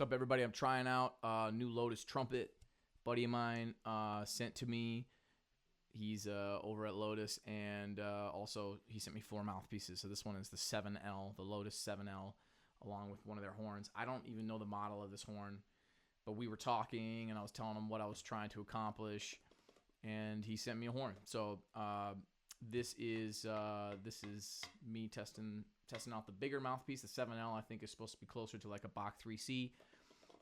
What's up, everybody? I'm trying out a new Lotus Trumpet. Buddy of mine sent to me. He's over at Lotus, and also he sent me 4 mouthpieces. So this one is the 7L, the Lotus 7L, along with one of their horns. I don't even know the model of this horn, but we were talking, and I was telling him what I was trying to accomplish, and he sent me a horn. So this is me testing out the bigger mouthpiece. The 7L I think is supposed to be closer to like a Bach 3C,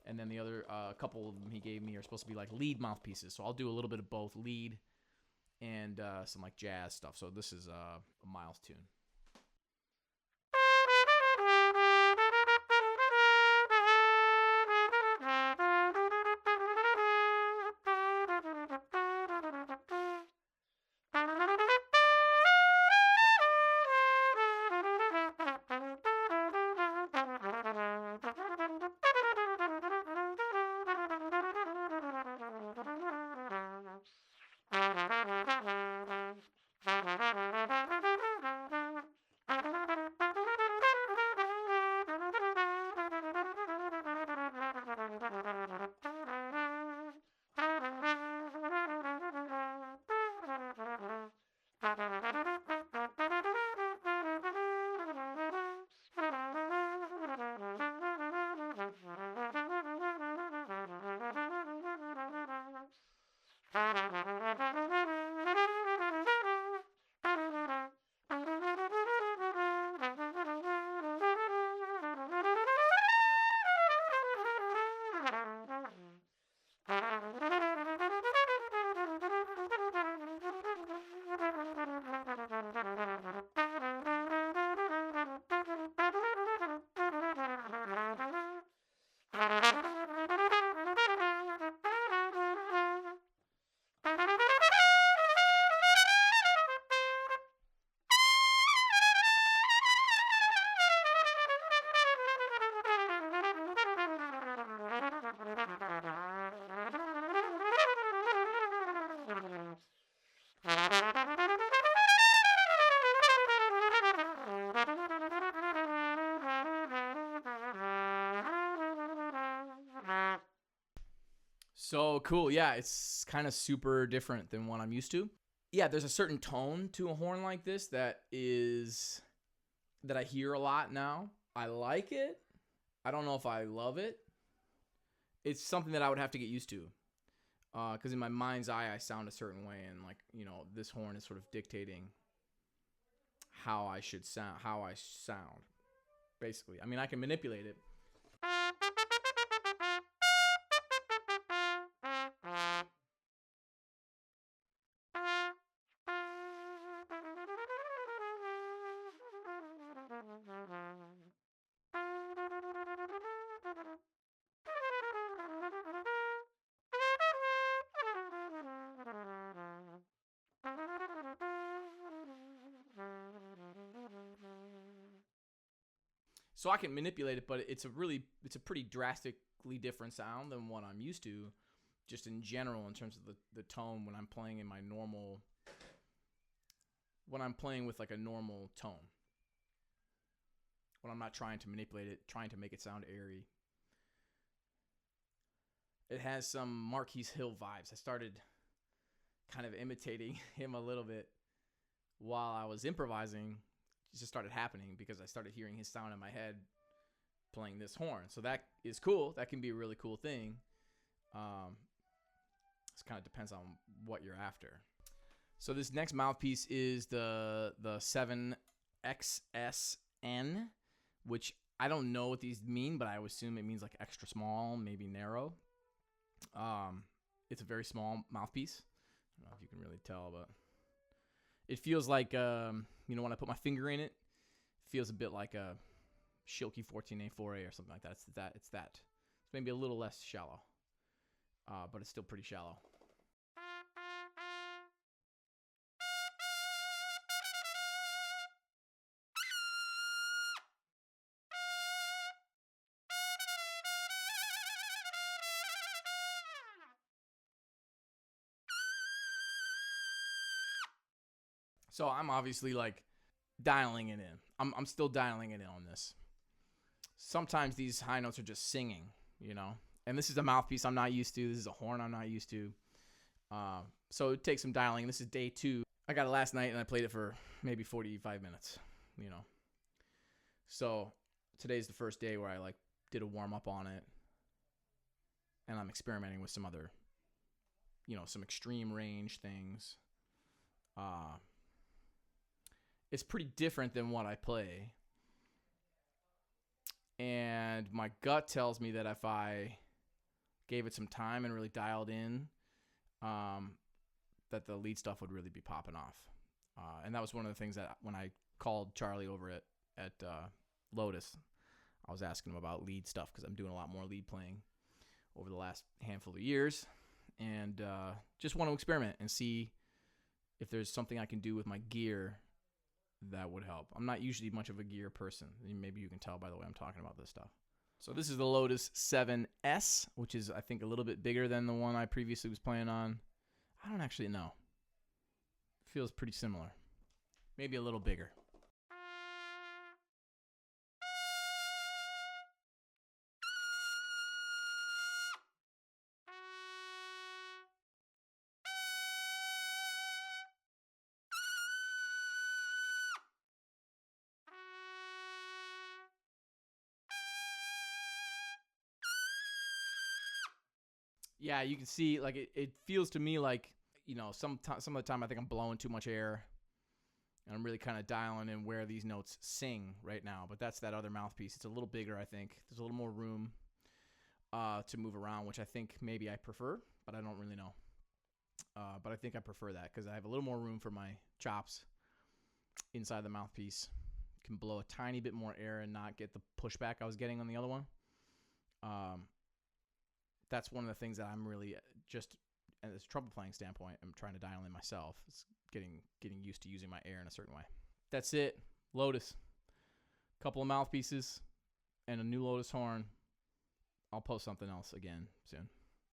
and then the other couple of them he gave me are supposed to be like lead mouthpieces. So I'll do a little bit of both lead and some like jazz stuff. So this is a Miles tune. So cool. Yeah, it's kind of super different than what I'm used to. Yeah, there's a certain tone to a horn like this that I hear a lot now. I like it. I don't know if I love it. It's something that I would have to get used to. Because in my mind's eye, I sound a certain way, and like, you know, this horn is sort of dictating how I sound, basically. I mean, I can manipulate it. So I can manipulate it, but it's a pretty drastically different sound than what I'm used to, just in general, in terms of the tone when I'm playing in my normal, when I'm playing with like a normal tone, when I'm not trying to manipulate it, trying to make it sound airy. It has some Marquis Hill vibes. I started kind of imitating him a little bit while I was improvising. It just started happening because I started hearing his sound in my head playing this horn. So that is cool. That can be a really cool thing. It kind of depends on what you're after. So this next mouthpiece is the 7XSN, which I don't know what these mean, but I would assume it means like extra small, maybe narrow. It's a very small mouthpiece. I don't know if you can really tell, but it feels like, you know, when I put my finger in it, it feels a bit like a Schilke 14A4A or something like that. It's that. It's maybe a little less shallow, but it's still pretty shallow. So I'm obviously like dialing it in. I'm still dialing it in on this. Sometimes these high notes are just singing. you know. And this is a mouthpiece I'm not used to. This is a horn I'm not used to. So it takes some dialing. This is day 2. I got it last night, and I played it for maybe 45 minutes, you know. So today's the first day where I like did a warm up on it, and I'm experimenting with some other, you know, some extreme range things. It's pretty different than what I play, and my gut tells me that if I gave it some time and really dialed in, that the lead stuff would really be popping off. And that was one of the things that when I called Charlie over at Lotus, I was asking him about lead stuff because I'm doing a lot more lead playing over the last handful of years, and just want to experiment and see if there's something I can do with my gear that would help. I'm not usually much of a gear person. Maybe you can tell by the way I'm talking about this stuff. So this is the Lotus 7S, which is, I think, a little bit bigger than the one I previously was playing on. I don't actually know. Feels pretty similar. Maybe a little bigger. Yeah, you can see, like, it feels to me like, you know, some of the time I think I'm blowing too much air, and I'm really kind of dialing in where these notes sing right now. But that's that other mouthpiece. It's a little bigger, I think. There's a little more room to move around, which I think maybe I prefer, but I don't really know. But I think I prefer that because I have a little more room for my chops inside the mouthpiece. Can blow a tiny bit more air and not get the pushback I was getting on the other one. That's one of the things that I'm really just, as a trumpet playing standpoint, I'm trying to dial in myself. It's getting used to using my air in a certain way. That's it. Lotus. Couple of mouthpieces and a new Lotus horn. I'll post something else again soon.